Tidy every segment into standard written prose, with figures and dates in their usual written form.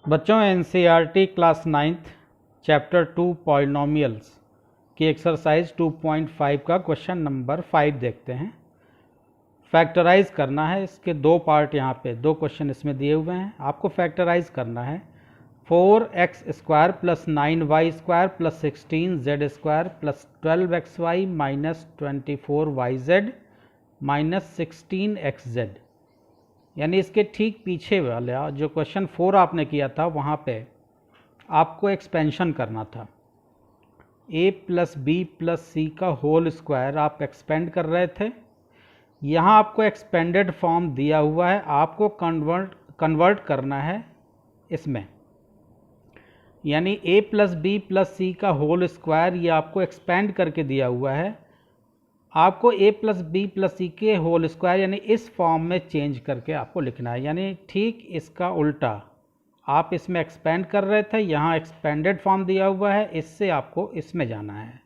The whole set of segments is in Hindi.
बच्चों NCERT class 9th chapter 2 polynomials की एक्सरसाइज 2.5 का क्वेश्चन नंबर 5 देखते हैं। फैक्टराइज करना है। इसके दो पार्ट यहाँ पे दो क्वेश्चन इसमें दिए हुए हैं। आपको फैक्टराइज करना है 4x² plus 9y² plus 16z² plus 12xy minus 24yz minus 16xz, यानी इसके ठीक पीछे वाला जो क्वेश्चन 4 आपने किया था वहाँ पे आपको एक्सपेंशन करना था। a प्लस बी प्लस सी का होल स्क्वायर आप एक्सपेंड कर रहे थे। यहाँ आपको एक्सपेंडेड फॉर्म दिया हुआ है, आपको कन्वर्ट करना है इसमें, यानी a प्लस बी प्लस सी का होल स्क्वायर ये आपको एक्सपेंड करके दिया हुआ है। आपको a प्लस बी प्लस सी के होल स्क्वायर यानी इस फॉर्म में चेंज करके आपको लिखना है, यानी ठीक इसका उल्टा। आप इसमें एक्सपेंड कर रहे थे, यहाँ एक्सपेंडेड फॉर्म दिया हुआ है, इससे आपको इसमें जाना है।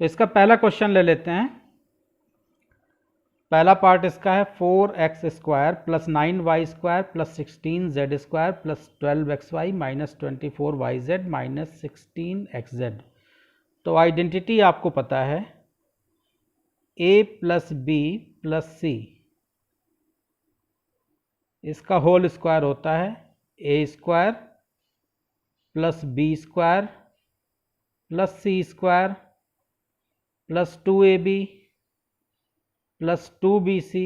तो इसका पहला क्वेश्चन ले लेते हैं। पहला पार्ट इसका है 4x² plus 9y² plus 16z² plus 12xy minus 24yz minus 16xz। तो आइडेंटिटी आपको पता है, a प्लस बी प्लस सी इसका होल स्क्वायर होता है a² plus b² plus c² plus 2ab plus 2bc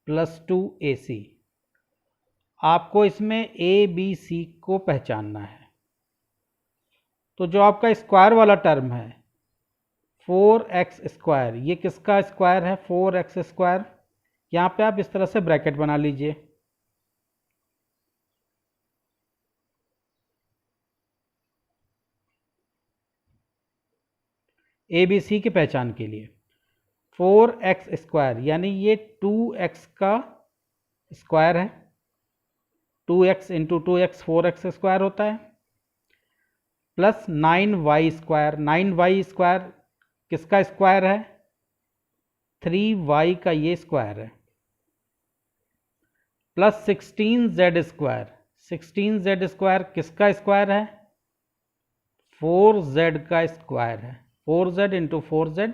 plus 2ac। आपको इसमें a b c को पहचानना है। तो जो आपका स्क्वायर वाला टर्म है 4x², ये किसका स्क्वायर है? 4x²। यहाँ पे आप इस तरह से ब्रैकेट बना लीजिए। ए बी सी की पहचान के लिए 4x² यानी ये 2x का स्क्वायर है, 2x इंटू 2x 4x² होता है, प्लस 9y²। 9y² किसका स्क्वायर है? 3y का ये स्क्वायर है, प्लस 16z²। 16z² किसका स्क्वायर है? 4z का स्क्वायर है, 4z इंटू 4z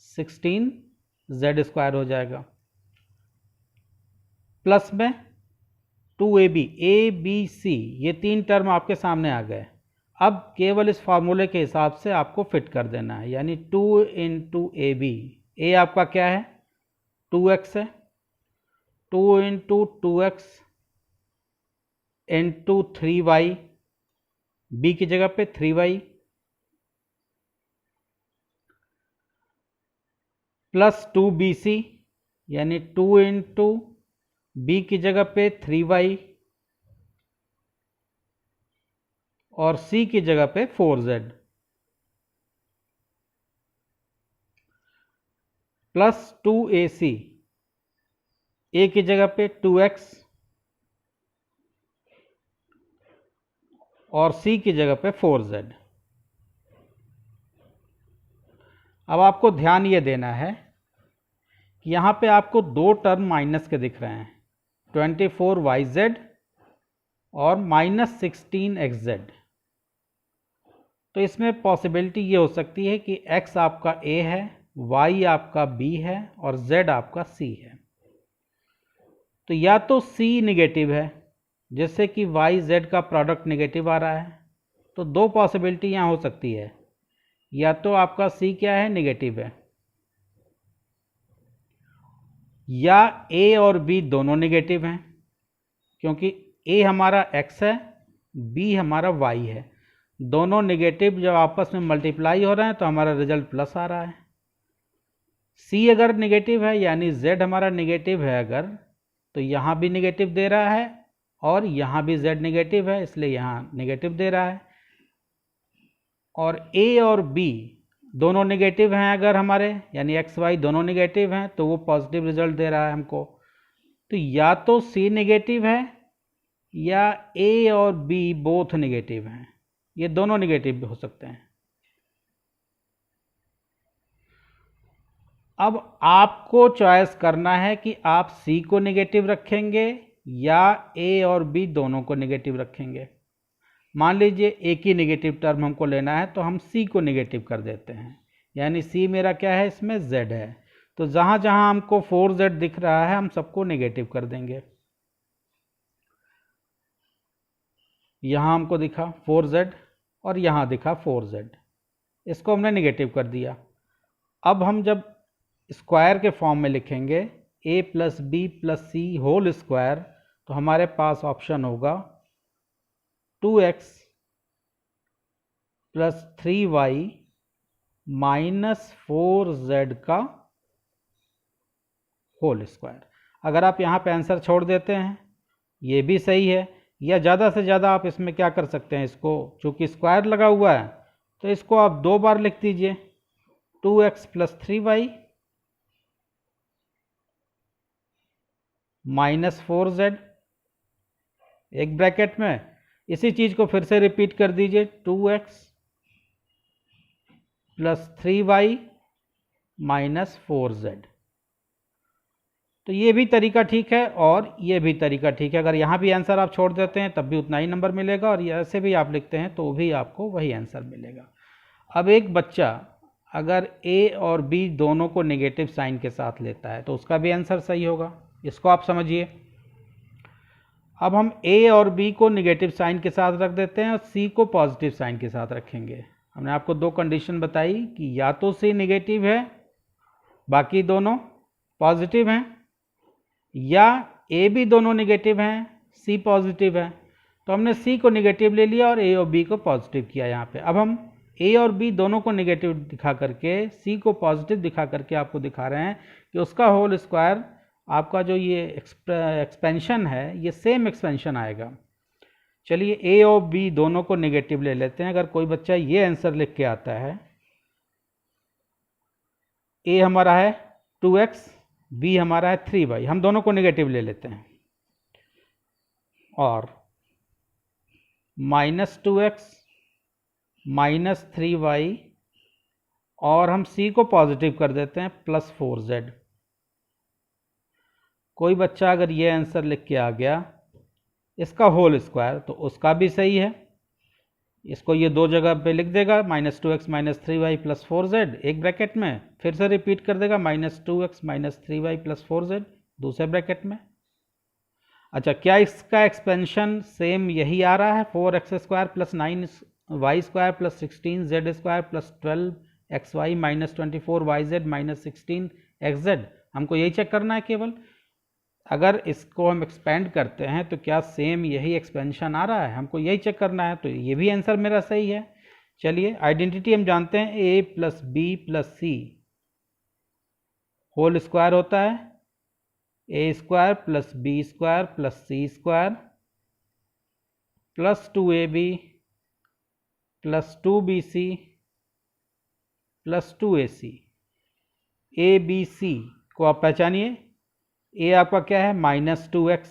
16z² हो जाएगा, प्लस में 2ab। a b c ये तीन टर्म आपके सामने आ गए। अब केवल इस फार्मूले के हिसाब से आपको फिट कर देना है, यानी 2 इंटू ए बी। ए आपका क्या है? 2x है, 2 into 2x into 3y, B की जगह पे 3y, प्लस 2bc यानी 2 इंटू बी की जगह पे 3y और c की जगह पे 4z, प्लस 2ac, a की जगह पे 2x और c की जगह पे 4z। अब आपको ध्यान ये देना है कि यहाँ पे आपको दो टर्म माइनस के दिख रहे हैं, 24yz और माइनस 16xz। तो इसमें पॉसिबिलिटी ये हो सकती है कि x आपका a है, y आपका b है और z आपका c है। तो या तो c निगेटिव है, जैसे कि y z का प्रोडक्ट निगेटिव आ रहा है, तो दो पॉसिबिलिटी यहाँ हो सकती है, या तो आपका c क्या है? निगेटिव है, या a और b दोनों निगेटिव हैं, क्योंकि a हमारा x है, b हमारा y है। दोनों निगेटिव जब आपस में मल्टीप्लाई हो रहे हैं तो हमारा रिजल्ट प्लस आ रहा है। c अगर निगेटिव है यानी z हमारा निगेटिव है अगर, तो यहाँ भी निगेटिव दे रहा है और यहाँ भी z निगेटिव है, इसलिए यहाँ निगेटिव दे रहा है। और a और b दोनों नेगेटिव हैं अगर हमारे, यानी एक्स वाई दोनों नेगेटिव हैं, तो वो पॉजिटिव रिजल्ट दे रहा है हमको। तो या तो सी नेगेटिव है या ए और बी बोथ नेगेटिव हैं, ये दोनों नेगेटिव हो सकते हैं। अब आपको चॉइस करना है कि आप सी को नेगेटिव रखेंगे या ए और बी दोनों को नेगेटिव रखेंगे। मान लीजिए एक ही नेगेटिव टर्म हमको लेना है तो हम सी को नेगेटिव कर देते हैं, यानी सी मेरा क्या है, इसमें जेड है। तो जहाँ जहाँ हमको 4z दिख रहा है हम सबको नेगेटिव कर देंगे। यहाँ हमको दिखा 4z और यहाँ दिखा 4z, इसको हमने नेगेटिव कर दिया। अब हम जब स्क्वायर के फॉर्म में लिखेंगे a plus B plus C whole square, तो हमारे पास ऑप्शन होगा 2x plus 3y minus 4z का होल स्क्वायर। अगर आप यहाँ पे आंसर छोड़ देते हैं ये भी सही है, या ज़्यादा से ज़्यादा आप इसमें क्या कर सकते हैं, इसको चूँकि स्क्वायर लगा हुआ है तो इसको आप 2 बार लिख दीजिए, 2x plus 3y minus 4z, एक ब्रैकेट में इसी चीज़ को फिर से रिपीट कर दीजिए, 2x plus 3y minus 4z। तो ये भी तरीका ठीक है और ये भी तरीका ठीक है। अगर यहाँ भी आंसर आप छोड़ देते हैं तब भी उतना ही नंबर मिलेगा, और ऐसे भी आप लिखते हैं तो भी आपको वही आंसर मिलेगा। अब एक बच्चा अगर a और b दोनों को नेगेटिव साइन के साथ लेता है तो उसका भी आंसर सही होगा, इसको आप समझिए। अब हम a और b को नेगेटिव साइन के साथ रख देते हैं और c को पॉजिटिव साइन के साथ रखेंगे। हमने आपको 2 कंडीशन बताई कि या तो c नेगेटिव है बाकी दोनों पॉजिटिव हैं, या a b दोनों नेगेटिव हैं c पॉजिटिव है। तो हमने c को नेगेटिव ले लिया और a और b को पॉजिटिव किया यहाँ पे। अब हम a और b दोनों को नेगेटिव दिखा करके c को पॉजिटिव दिखा करके आपको दिखा रहे हैं कि उसका होल स्क्वायर, आपका जो ये एक्सपेंशन है ये सेम एक्सपेंशन आएगा। चलिए a और b दोनों को नेगेटिव ले लेते हैं। अगर कोई बच्चा ये आंसर लिख के आता है, a हमारा है 2x, b हमारा है 3y, हम दोनों को नेगेटिव ले लेते हैं, और माइनस 2x माइनस 3y, और हम c को पॉजिटिव कर देते हैं प्लस 4z। कोई बच्चा अगर ये आंसर लिख के आ गया इसका होल स्क्वायर तो उसका भी सही है, इसको ये 2 जगह पे लिख देगा, minus 2x minus 3y plus 4z, एक ब्रैकेट में फिर से रिपीट कर देगा, minus 2x minus 3y plus 4z दूसरे ब्रैकेट में। अच्छा, क्या इसका एक्सपेंशन सेम यही आ रहा है, 4x square plus 9y square plus 16z square plus 12xy minus 24yz minus 16xz? हमको यही चेक करना है केवल। अगर इसको हम एक्सपेंड करते हैं तो क्या सेम यही एक्सपेंशन आ रहा है, हमको यही चेक करना है। तो ये भी आंसर मेरा सही है। चलिए आइडेंटिटी हम जानते हैं, a plus B plus C whole square होता है a square plus B square plus C square plus 2ab plus 2bc plus 2ac। a b c को आप पहचानिए, a आपका क्या है माइनस 2x,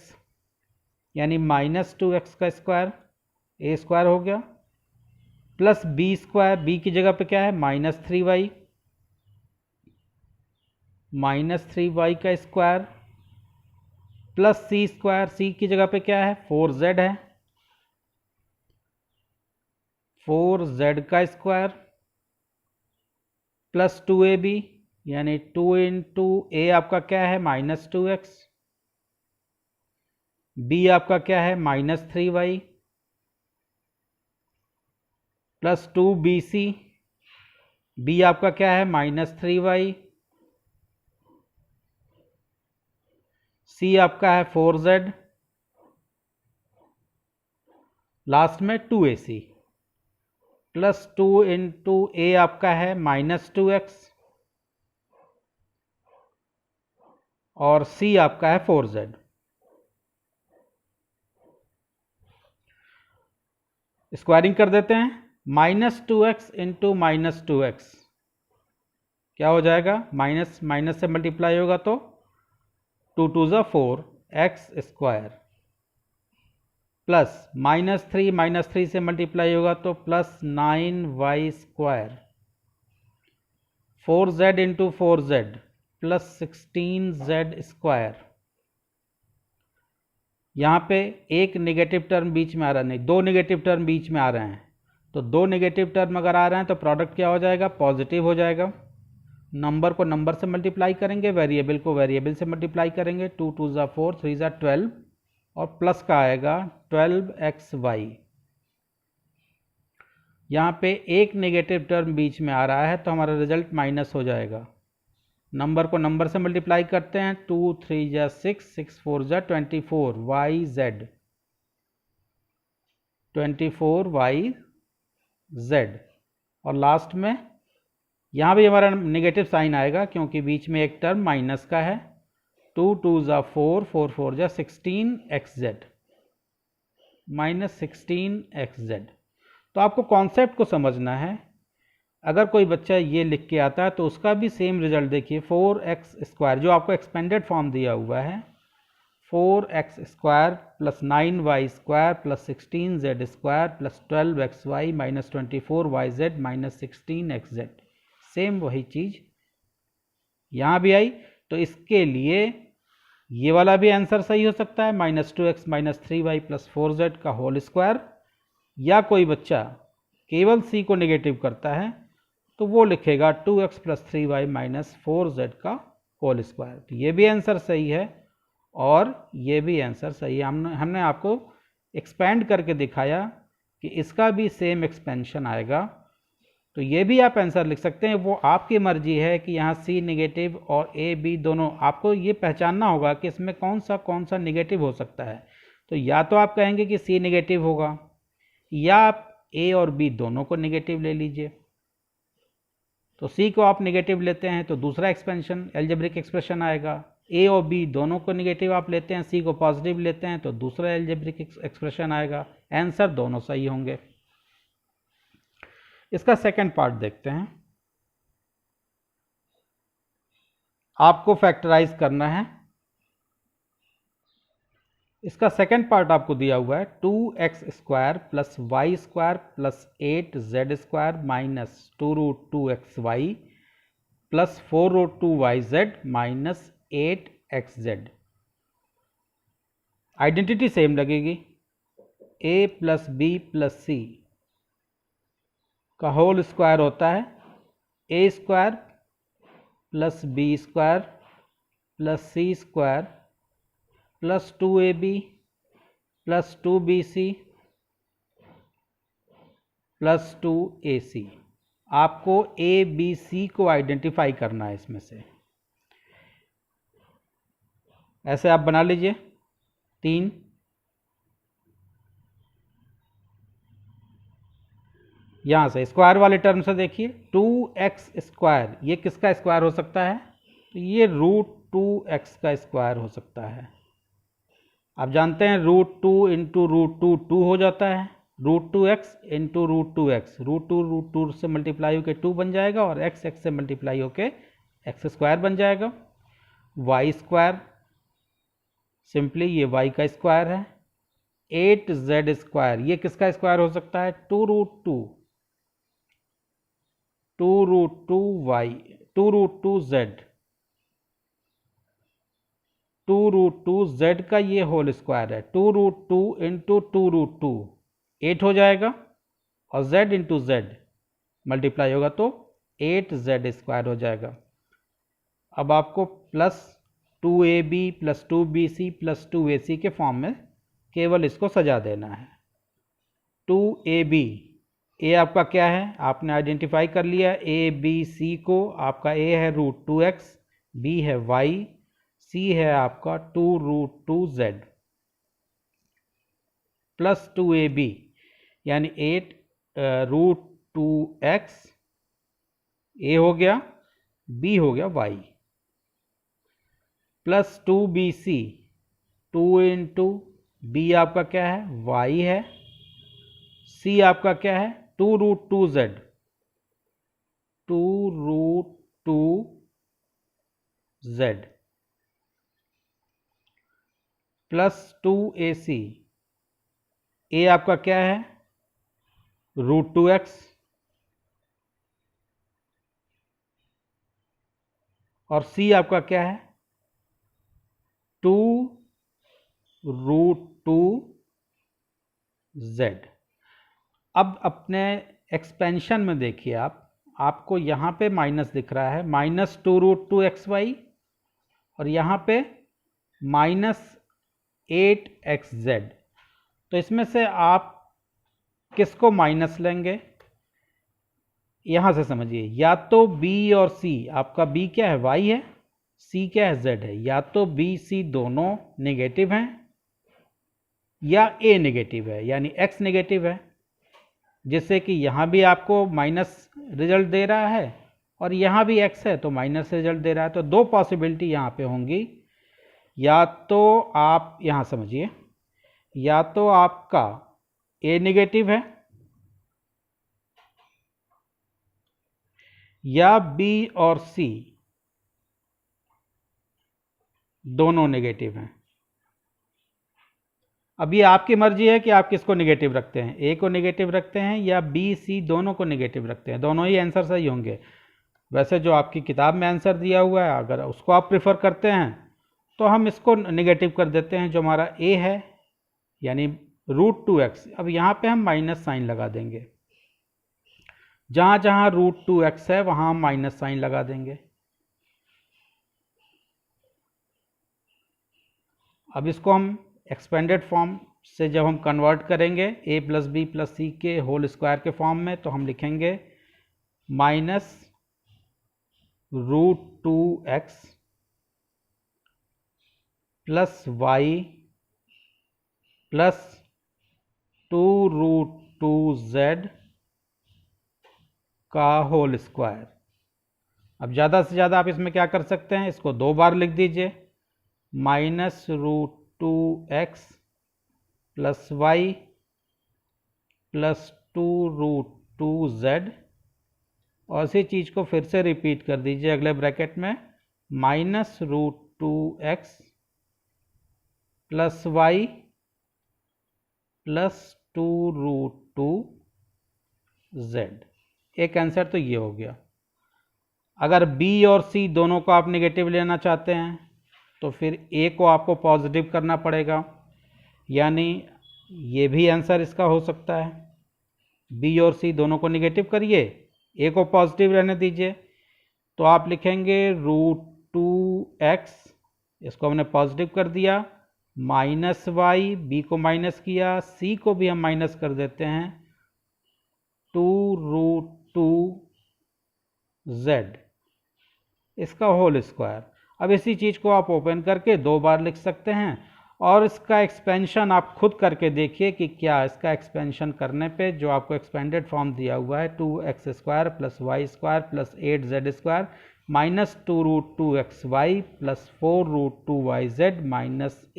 यानी माइनस 2x का स्क्वायर a स्क्वायर हो गया, प्लस बी स्क्वायर, b की जगह पे क्या है माइनस 3y, माइनस 3y का square plus c square, c की जगह पे क्या है 4z है, 4z का स्क्वायर प्लस 2ab, यानी 2 इंटू a आपका क्या है माइनस 2x, b आपका क्या है minus 3y plus 2bc, b आपका क्या है माइनस 3y, c आपका है 4z, लास्ट में 2ac प्लस 2 इंटू a आपका है माइनस 2x और c आपका है 4z। स्क्वायरिंग कर देते हैं, minus 2x into minus 2x क्या हो जाएगा, माइनस माइनस से मल्टीप्लाई होगा तो 2 2 ज़ा 4 x स्क्वायर प्लस माइनस 3 से मल्टीप्लाई होगा तो plus 9y square, 4z into 4z plus 16z square यहाँ पे एक नेगेटिव टर्म बीच में आ रहा नहीं, दो नेगेटिव टर्म बीच में आ रहे हैं, तो दो नेगेटिव टर्म अगर आ रहे हैं तो प्रोडक्ट क्या हो जाएगा, पॉजिटिव हो जाएगा। नंबर को नंबर से मल्टीप्लाई करेंगे, वेरिएबल को वेरिएबल से मल्टीप्लाई करेंगे, 2 2 ज़ा 4 3 ज़ा 12 और प्लस का आएगा 12xy। यहाँ पे एक नेगेटिव टर्म बीच में आ रहा है तो हमारा रिजल्ट माइनस हो जाएगा। नंबर को नंबर से मल्टीप्लाई करते हैं, 2 3 ज़ा 6 6 4 ज़ा 24 yz 24yz। और लास्ट में यहाँ भी हमारा नेगेटिव साइन आएगा क्योंकि बीच में एक टर्म माइनस का है। 2 2 ज़ा 4 4 4 ज़ा 16xz माइनस 16xz। तो आपको कॉन्सेप्ट को समझना है। अगर कोई बच्चा ये लिख के आता है तो उसका भी सेम रिजल्ट देखिए, 4x² जो आपको एक्सपेंडेड फॉर्म दिया हुआ है, 4x² plus 9y² plus 16z² plus 12xy minus 24yz minus 16xz, same वही चीज़ यहाँ भी आई। तो इसके लिए ये वाला भी आंसर सही हो सकता है, -2x minus 3y plus 4z का होल स्क्वायर। या कोई बच्चा केवल c को नेगेटिव करता है तो वो लिखेगा 2x plus 3y minus 4z का होल स्क्वायर। तो ये भी आंसर सही है और ये भी आंसर सही है। हमने आपको एक्सपेंड करके दिखाया कि इसका भी सेम एक्सपेंशन आएगा। तो ये भी आप आंसर लिख सकते हैं, वो आपकी मर्जी है कि यहाँ c नेगेटिव और a b दोनों, आपको ये पहचानना होगा कि इसमें कौन सा नेगेटिव हो सकता है। तो या तो आप कहेंगे कि c नेगेटिव होगा, या आप a और b दोनों को नेगेटिव ले लीजिए। तो c को आप नेगेटिव लेते हैं तो दूसरा एक्सपेंशन एल्जेब्रिक एक्सप्रेशन आएगा, a और b दोनों को नेगेटिव आप लेते हैं, c को पॉजिटिव लेते हैं तो दूसरा एल्जेब्रिक एक्सप्रेशन आएगा। आंसर दोनों सही होंगे। इसका सेकंड पार्ट देखते हैं। आपको फैक्टराइज करना है। इसका सेकंड पार्ट आपको दिया हुआ है 2x² plus y² plus 8z² minus 2√2xy plus 4√2yz minus 8xz। Identity same लगेगी, a plus b plus c का होल स्क्वायर होता है a² plus b² plus c² plus 2ab plus 2bc plus 2ac। आपको a b c को आइडेंटिफाई करना है इसमें से। ऐसे आप बना लीजिए 3। यहाँ से स्क्वायर वाले टर्म से देखिए 2x², ये किसका स्क्वायर हो सकता है, तो ये √2x का स्क्वायर हो सकता है। आप जानते हैं √2 इंटू √2 2 हो जाता है, √2x इंटू √2x, √2 से मल्टीप्लाई होकर 2 बन जाएगा और x से मल्टीप्लाई होकर x² बन जाएगा। y² सिंपली ये y का स्क्वायर है। 8z², ये किसका स्क्वायर हो सकता है, 2√2y 2√2z, 2√2z का ये होल स्क्वायर है। 2√2 इंटू 2√2 8 हो जाएगा और z इंटू z मल्टीप्लाई होगा तो 8z² हो जाएगा। अब आपको plus 2ab plus 2bc plus 2ac के फॉर्म में केवल इसको सजा देना है। 2ab, a आपका क्या है, आपने आइडेंटिफाई कर लिया a b c को। आपका a है √2x, b है y, c है आपका 2√2z प्लस 2ab यानी 8√2x, a हो गया, b हो गया y, plus 2bc, 2 into b आपका क्या है, y है, c आपका क्या है 2√2z, 2√2z plus 2ac, a आपका क्या है √2x और c आपका क्या है 2 2z। अब अपने एक्सपेंशन में देखिए आपको यहाँ पे माइनस दिख रहा है, -2√2xy, और यहाँ पे -8xz। तो इसमें से आप किसको माइनस लेंगे, यहाँ से समझिए। या तो b और c, आपका b क्या है, y है, c क्या है, z है। या तो b c दोनों नेगेटिव हैं या a नेगेटिव है, यानी x नेगेटिव है, जिससे कि यहाँ भी आपको माइनस रिजल्ट दे रहा है और यहाँ भी x है तो माइनस रिजल्ट दे रहा है। तो दो पॉसिबिलिटी यहाँ पे होंगी। या तो आप यहाँ समझिए, या तो आपका a नेगेटिव है या b और c दोनों नेगेटिव हैं। अब ये आपकी मर्जी है कि आप किसको नेगेटिव रखते हैं, a को नेगेटिव रखते हैं या b c दोनों को नेगेटिव रखते हैं। दोनों ही आंसर सही होंगे। वैसे जो आपकी किताब में आंसर दिया हुआ है, अगर उसको आप प्रेफर करते हैं तो हम इसको नेगेटिव कर देते हैं, जो हमारा a है यानी √2x। अब यहाँ पे हम माइनस साइन लगा देंगे, जहाँ जहाँ √2x है वहाँ हम माइनस साइन लगा देंगे। अब इसको हम एक्सपेंडेड फॉर्म से जब हम कन्वर्ट करेंगे a + b + c के होल स्क्वायर के फॉर्म में, तो हम लिखेंगे -√2x + y + 2√2z का होल स्क्वायर। अब ज़्यादा से ज़्यादा आप इसमें क्या कर सकते हैं, इसको दो बार लिख दीजिए, -√2x + y + 2√2z, और इसी चीज़ को फिर से रिपीट कर दीजिए अगले ब्रैकेट में, -√2x + y + 2√2z। एक आंसर तो ये हो गया। अगर b और c दोनों को आप नेगेटिव लेना चाहते हैं तो फिर a को आपको पॉजिटिव करना पड़ेगा, यानी ये भी आंसर इसका हो सकता है। b और c दोनों को नेगेटिव करिए, a को पॉजिटिव रहने दीजिए, तो आप लिखेंगे √2x, इसको हमने पॉजिटिव कर दिया, -y, b को माइनस किया, c को भी हम माइनस कर देते हैं, 2√2z इसका होल स्क्वायर। अब इसी चीज़ को आप ओपन करके दो बार लिख सकते हैं, और इसका एक्सपेंशन आप खुद करके देखिए कि क्या इसका एक्सपेंशन करने पे जो आपको एक्सपेंडेड फॉर्म दिया हुआ है 2x² + y² + 8z² -2√2xy + 4√2yz -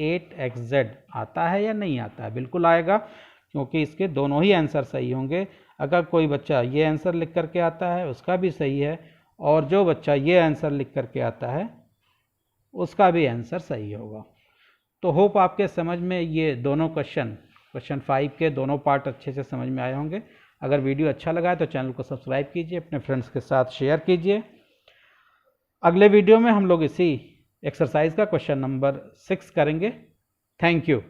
8xz आता है या नहीं आता है। बिल्कुल आएगा, क्योंकि इसके दोनों ही आंसर सही होंगे। अगर कोई बच्चा ये आंसर लिख करके आता है उसका भी सही है, और जो बच्चा ये आंसर लिख करके आता है उसका भी आंसर सही होगा। तो होप आपके समझ में ये दोनों क्वेश्चन 5 के दोनों पार्ट अच्छे से समझ में आए होंगे। अगर वीडियो अच्छा लगा है तो चैनल को सब्सक्राइब कीजिए, अपने फ्रेंड्स के साथ शेयर कीजिए। अगले वीडियो में हम लोग इसी एक्सरसाइज का क्वेश्चन नंबर 6 करेंगे। Thank you.